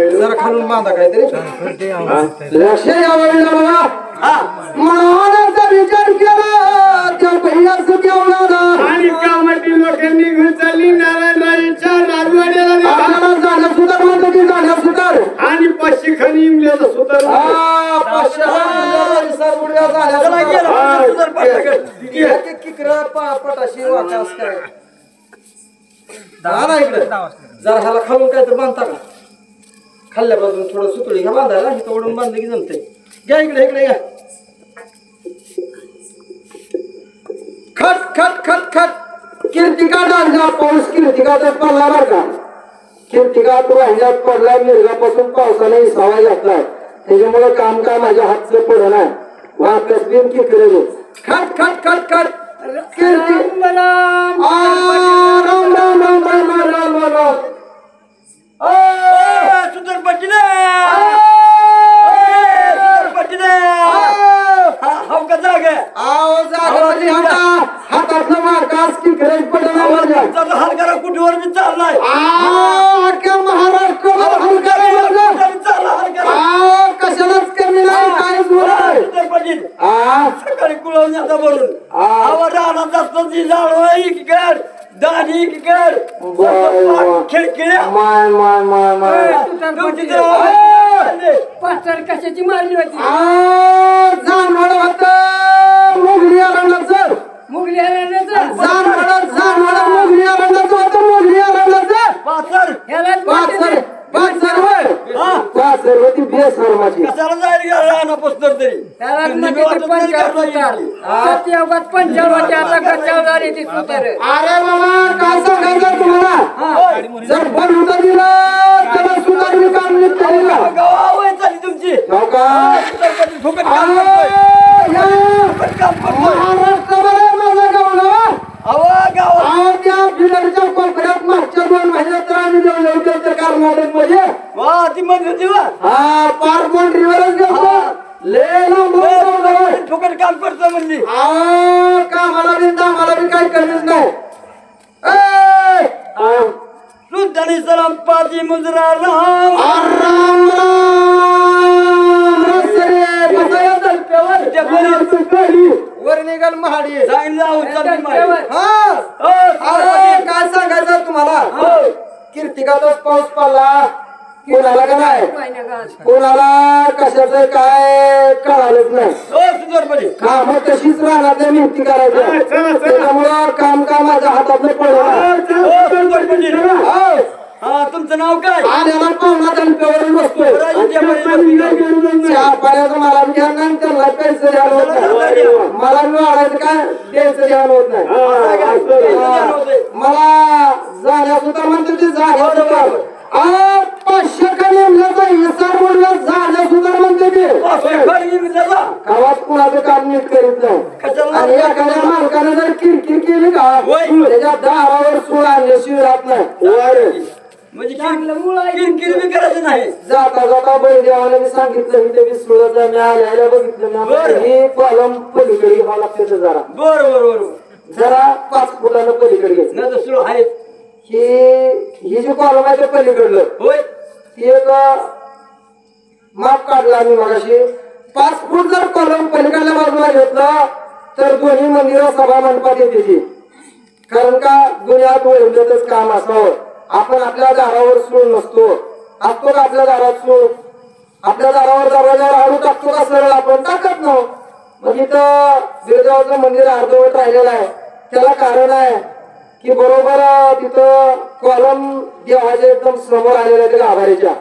जरा खालून बांधा काहीतरी लक्ष यावं मनाचा विचार केला त्या पहिल्याच केवढा आणि कामाची लोकांनी घेऊन चालली नारायणराजेंच्या राजवाड्याला झालं सुधार म्हणतो की झालं सुधार आणि पाचशे खाली इंग्लिश सुधार पटाशी वाकास काय इकडे जरा ह्याला खालून काय तर बांधता का खाल्ल्या बाजून थोडं सुतळी घ्या बांधायला हे ओढून बांधलं की जमतंय घ्या इकडे इकडे घ्या खट खट खट खट कीर्तिका डांगा पाऊस कीर्तिकाचा पडला बरं का कीर्तिका तो ह्याच्यात पडलाय मिरगापासून पावसाने सवाय घातलाय त्याच्यामुळे काम काय माझ्या हातचं पडलं नाही वाटत बिन की केलं खट खट खट खट कीर्ती राम राम राम राम राम राम सुंदर पटले हातातलं मार्कास की गरज पडला हलकारा कुठेवर मी चाललाय महाराष्ट्रावर कशालाच कमी नाही काय सकाळी कुळवण्याचा म्हणून आवाज आला जास्त झाड दाढी खिडखिड्या माय माय माय माय पास्टर कशाची मारली होती जाणवड होत मुघली आरंडाचं मुगली आरण्याचं जाणवड मुघली आरंडाचं होतं मुघली आरंडाचं पाचर ह्यालाच पाचर होती बेसरमाची कशाला जायला राहणार पुस्तक तरी त्यालाच म्हणजे ते पंचावन्न होतात. सत्ययुगात 55 आता कशावर झाली ती सुतार अरे बाबा काय सांगायचं तुम्हाला जर पण होतं दिलं त्याला सुद्धा मी काम नीट करेल का गावावर चालली तुमची हो का फुकट काम करतोय. महाराष्ट्रामध्ये माझं गाव ना गावात त्या बिदरच्या कोकणात मागच्या 2 महिन्यात तर आम्ही जाऊन येऊ त्या कर्नाटक मध्ये वा ती मग होती वा हा पार पॉइंटरीवरच गेलो फुकट काम करतो म्हणजे का मला बी काही कमीच नाही सुद्धानी सलाम पाजी मुजरा राम राम राम रसरे बसाया तलप्यावर वर निघाल महाडी काय सांगायचं तुम्हाला कीर्तिकाचाच पाऊस पडला कोणाला का नाही कोणाला कशाचं काय कळालंच नाही काम तशीच राहणार मेहनती करायचं त्याच्यामुळं काम माझ्या हातातलं पडलं तुमचं नाव काय आल्याला पाहुणा तलप्यावरून बसतोय चहा पाण्याचं मला घ्या नाही त्यांना पैसे द्यायला होत नाही मला वाढायचं काय द्यायचं द्यायला होत नाही मला झाल्या सुद्धा म्हणतो ते झाल्या सुद्धा 500 खाली झाल्या सुद्धा म्हणते ते गावात कुणाचं काम नीट करीत नाही आणि एखाद्या मालकाने जर किरकिर केली का त्याच्या दारावर सूळ आणल्याशिवाय राहत नाही म्हणजे किरकिर बी करायचं नाही जाता जाता बैलदेवाने मी सांगितलं मी ते विसरूळच मी आल्याला बघितलं मी कॉलम पलीकडे घ्यावं लागते जरा बरोबर जरा 5 फुटानं पलीकडे घ्यायचं आहे ही जी कॉलम आहे ते पलीकडलं होय ती एक माप काढला मी मगाशी 5 फूट जर कॉलम पलीकडल्या बाजूला घेतलं तर दोन्ही मंदिरं सभा मंडपात येते ती कारण का दुनियात वळवल्यातच काम असावं आपण आपल्या दारावर सूळ नसतो असतो का आपल्या दारात सूळ आपल्या दारावर दरवाजावर आडू टाकतो का सरळ आपण टाकत नव्ह मग इथं बिरगावचं मंदिर अर्धवट राहिलेलं आहे त्याला कारण आहे की बरोबर तिथं कॉलम देवाच्या एकदम समोर आलेल्या त्या गाभाऱ्याच्या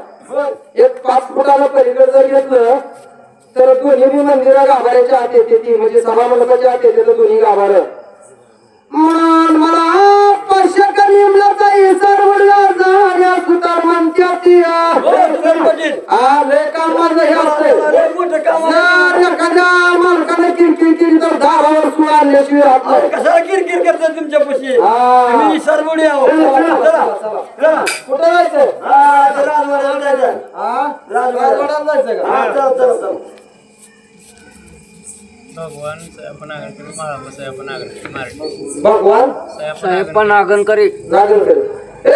एक 5 फुटानं पलीकडे जर घेतलं तर दोन्ही बी मंदिरं गाभाऱ्याच्या आत येते ती म्हणजे सभा मंडपाच्या आत येते दोन्ही गाभार म्हणून मला पश्चिम निमलाचा इसार उडला झाल्या सुतार म्हणत्यात आले काम माझं हे असते जर एखाद्या मालकाने किरकिर केली तर दारावर सूळ आणल्याशिवाय राहत नाही कशाला किरकिर करतात तुमच्या पशी मी सरबोडी आहो कुठे जायचं राजवाड्याला जायचं राजवाड्याला जायचं का चला भगवान सयाप्पा नागनकरी महाळप्पा सयाप्पा नागनकरी मराठी भगवान साहेब नागनकरी नागनकरी ए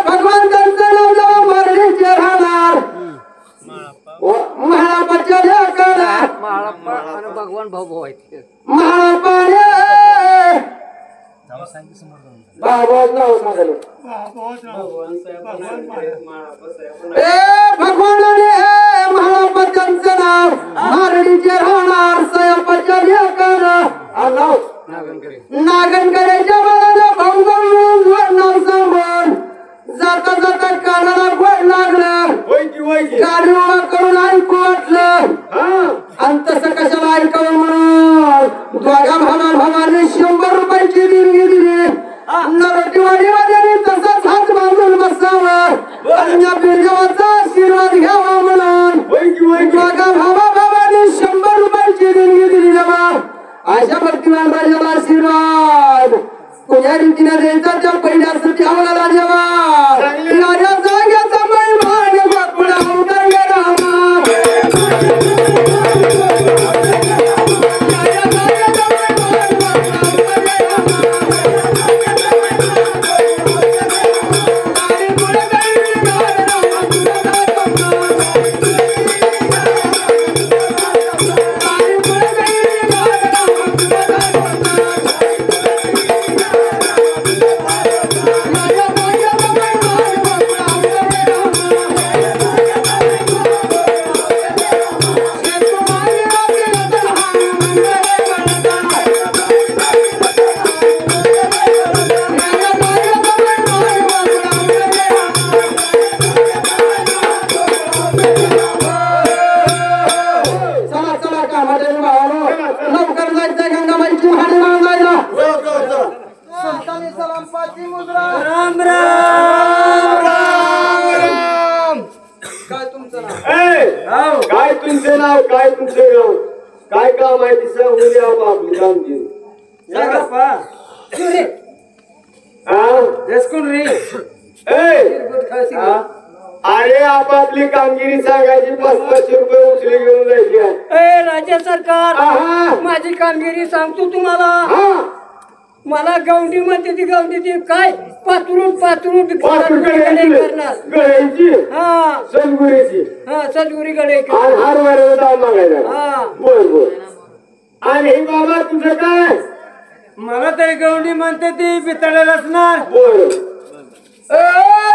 भगवान त्यांचं नाव जेव्हा मराठीचे राहणार महाळप्पाच्या लेकरं महाळप्पा आणि भगवान भाऊ आहेत महाळप्पाने बाबाच नाव सांगितलं ए भगवानाने महाळप्पा त्यांचं नाव मराठीचे राहणार सयाप्पाच्या लेकरं नाव नागनकऱ्याच्या बाळाला भाऊ नाव सांगून जाता जाता कानाला गोड लागलं गाडी उभा करून ऐकू वाटलं आणि तसं कशाला ऐकावं म्हणून दोघा भावाने 100 रुपयाची देणगी दिली नरटीवाडीवाल्याने तसंच हात बांधून बसावं आणि या बिरगावाचा आशीर्वाद घ्यावा म्हणून दोघा भावाने 100 रुपयाची देणगी दिली जमा अशा भक्तिमान राजाला आशीर्वाद कोण्या रीतीने द्यायचा त्या पहिल्यासाठी आम्हाला जेव्हा राजा जाग्याचा महिमान बापुडा उतरले रामा काय तुमचे नाव काय तुमचे गाव काय काम आहे तिसरं उद्या आपली काम देऊ अरे आपापली कामगिरी सांगायची 500 रुपये उचले घेऊन जायची राज्य सरकार माझी कामगिरी सांगतो तुम्हाला मला गवंडी म्हणते ती गवंडी ती काय पातळून करणार गळ्याची सदगुरीची सदगुरी गडे हार वाऱ्याला दाम मागायला बर आणि हे बाबा तुझं काय मला तरी गवंडी म्हणते ती पितळेला असणार बर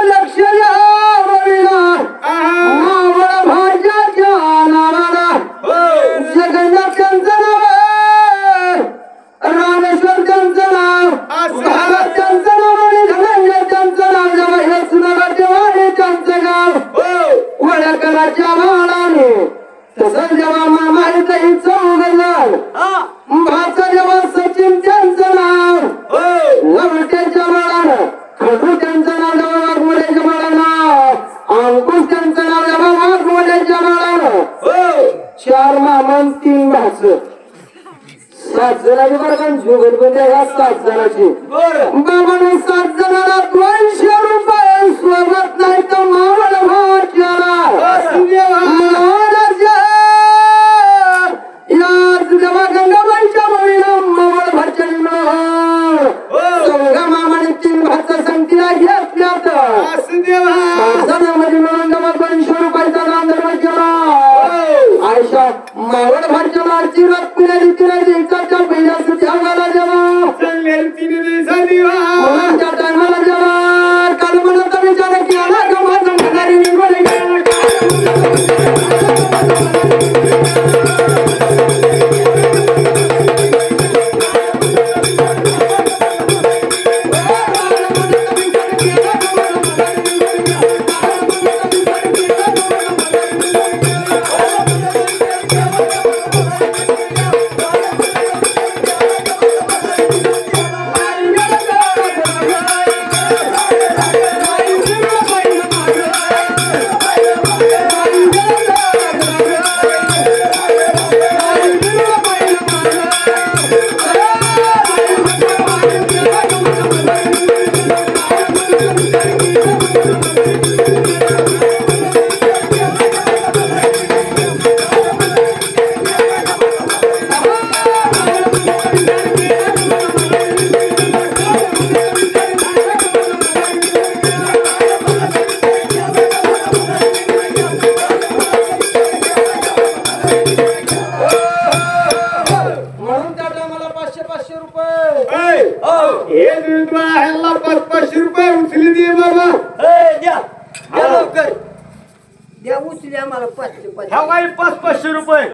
लक्ष भाज्याच्या नावाला जगन्नाथ त्यांचं नाव रामेश्वर त्यांचं नाव भारत त्यांचं नाव आणि धनंजय त्यांचं नाव जेव्हा हे सुनागाचे त्यांचं गाव वडकराच्या बाळाने तसंच जेव्हा मामाही चौघजण भाचा जेव्हा सचिन त्यांचं नाव लवट्याच्या बाळानं खडू त्यांचं नाव जेव्हा वाघमोड्याच्या बाळानं अंकुश त्यांचं नाव जेव्हा वाघमोड्याच्या बाळानं 4 मामन 3 भाच 7 जणांची बरं का जुगल पण ह्या 7 जणांची बाबाने 7 जणांना 200 रुपये सोबत नाही तर मावळ भाच्याला जेव्हा गंगाबाईच्या मुलीला मावळ भाच्याला चौघा मामाने 3 भाचा संगतीला घेतल्यात मध्ये मिळून जेव्हा 200 रुपयाचा दान धर्म केला आयशा मावळ भाच्याला आशीर्वाद पुण्या रीतीला द्यायचा पहिल्यासाठी आम्हाला जेव्हा मुलांच्या टायमाला जेव्हा काल म्हणत विचार केला का माझा घरारी निघून हे तुम्ही ह्याला 500 रुपये उचली दे बाबा. द्या लवकर द्या उचली आम्हाला 500 ह्या 500 रुपये